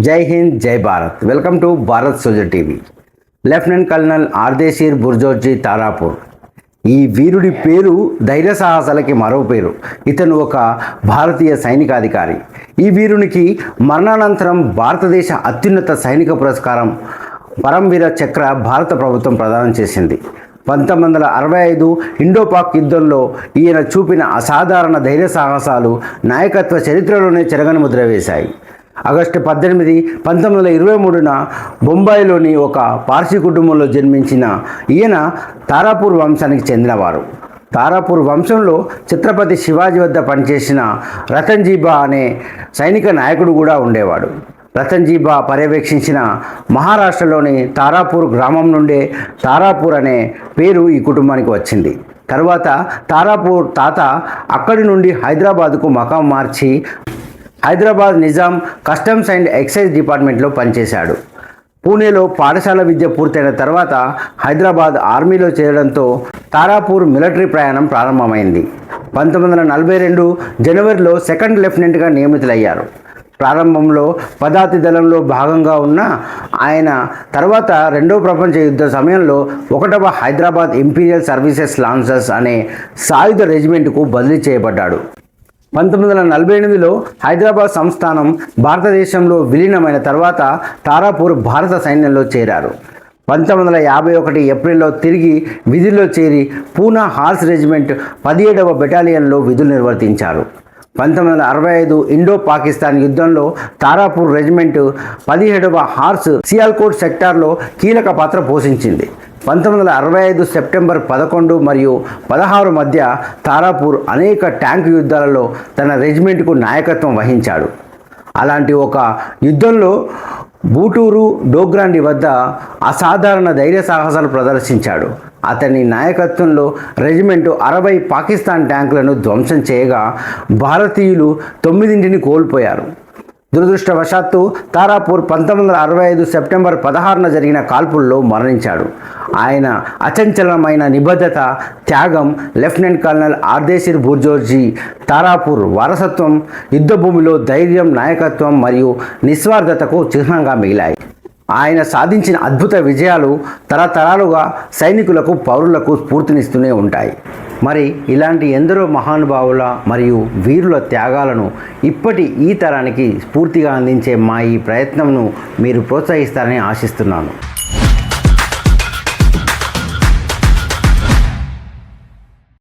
జై హింద్, జై Bharat. Welcome to Bharat soldier TV. Lieutenant colonel Ardeshir Burjorji Tarapore. ఈ వీరుడి పేరు ధైర్య సాహసాలకి మరో పేరు. ఇతను ఒక భారతీయ సైనికాధికారి. ఈ వీరునికి మరణానంతరం భారతదేశ అత్యున్నత సైనిక పురస్కారం పరమవీర చక్ర భారత ప్రభుత్వం ప్రదానం చేసింది. 1965 ఇండోపాక్ యుద్ధంలో ఈయన చూపిన అసాధారణ ధైర్య సాహసాలు నాయకత్వ చరిత్రలోనే చెరగని ముద్ర వేశాయి. ఆగస్టు 18, 1923న బొంబాయిలోని ఒక పార్సీ కుటుంబంలో జన్మించిన ఈయన తారాపూర్ వంశానికి చెందినవారు. తారాపూర్ వంశంలో ఛత్రపతి శివాజీ వద్ద పనిచేసిన రతన్జీబా అనే సైనిక నాయకుడు కూడా ఉండేవాడు. రతన్జీబా పర్యవేక్షించిన మహారాష్ట్రలోని తారాపూర్ గ్రామం నుండే తారాపూర్ అనే పేరు ఈ కుటుంబానికి వచ్చింది. తర్వాత తారాపూర్ తాత అక్కడి నుండి హైదరాబాదుకు మకాం మార్చి Hyderabad Nizam customs and excise డిపార్ట్మెంట్లో పనిచేశాడు. పూణేలో పాఠశాల విద్య పూర్తయిన తర్వాత హైదరాబాద్ ఆర్మీలో చేరడంతో తారాపూర్ మిలిటరీ ప్రయాణం ప్రారంభమైంది. 1942 జనవరిలో సెకండ్ లెఫ్టినెంట్గా నియమితులయ్యారు. ప్రారంభంలో పదాతి దళంలో భాగంగా ఉన్న ఆయన తర్వాత రెండో ప్రపంచ యుద్ధ సమయంలో 1వ హైదరాబాద్ ఇంపీరియల్ సర్వీసెస్ లాన్సర్స్ అనే సాయుధ రెజిమెంట్కు బదిలీ చేయబడ్డాడు. 1948లో హైదరాబాద్ సంస్థానం భారతదేశంలో విలీనమైన తర్వాత తారాపూర్ భారత సైన్యంలో చేరారు. 1951 ఏప్రిల్లో తిరిగి విధుల్లో చేరి పూనా హార్స్ రెజిమెంట్ 17వ బెటాలియన్లో విధులు నిర్వర్తించారు. 1965 ఇండో పాకిస్తాన్ యుద్ధంలో తారాపూర్ రెజిమెంట్ 17వ హార్స్ సియాల్కోట్ సెక్టార్లో కీలక పాత్ర పోషించింది. 1965 సెప్టెంబర్ 11 మరియు 16 మధ్య తారాపూర్ అనేక ట్యాంక్ యుద్ధాలలో తన రెజిమెంట్కు నాయకత్వం వహించాడు. అలాంటి ఒక యుద్ధంలో బూటూరు డోగ్రాండి వద్ద అసాధారణ ధైర్య సాహసాలు ప్రదర్శించాడు. అతని నాయకత్వంలో రెజిమెంటు 60 పాకిస్తాన్ ట్యాంకులను ధ్వంసం చేయగా భారతీయులు 9ని కోల్పోయారు. దురదృష్టవశాత్తు తారాపూర్ 1965 సెప్టెంబర్ 16న జరిగిన కాల్పుల్లో మరణించాడు. ఆయన అచంచలమైన నిబద్ధత, త్యాగం లెఫ్టినెంట్ కల్నల్ ఆర్దేశీర్ బుర్జోర్జీ తారాపూర్ వారసత్వం, యుద్ధభూమిలో ధైర్యం, నాయకత్వం మరియు నిస్వార్థతకు చిహ్నంగా మిగిలాయి. ఆయన సాధించిన అద్భుత విజయాలు తరతరాలుగా సైనికులకు, పౌరులకు స్ఫూర్తినిస్తూనే ఉంటాయి. మరి ఇలాంటి ఎందరో మహానుభావుల మరియు వీరుల త్యాగాలను ఇప్పటి ఈ తరానికి స్ఫూర్తిగా అందించే మా ఈ ప్రయత్నంను మీరు ప్రోత్సహిస్తారని ఆశిస్తున్నాను.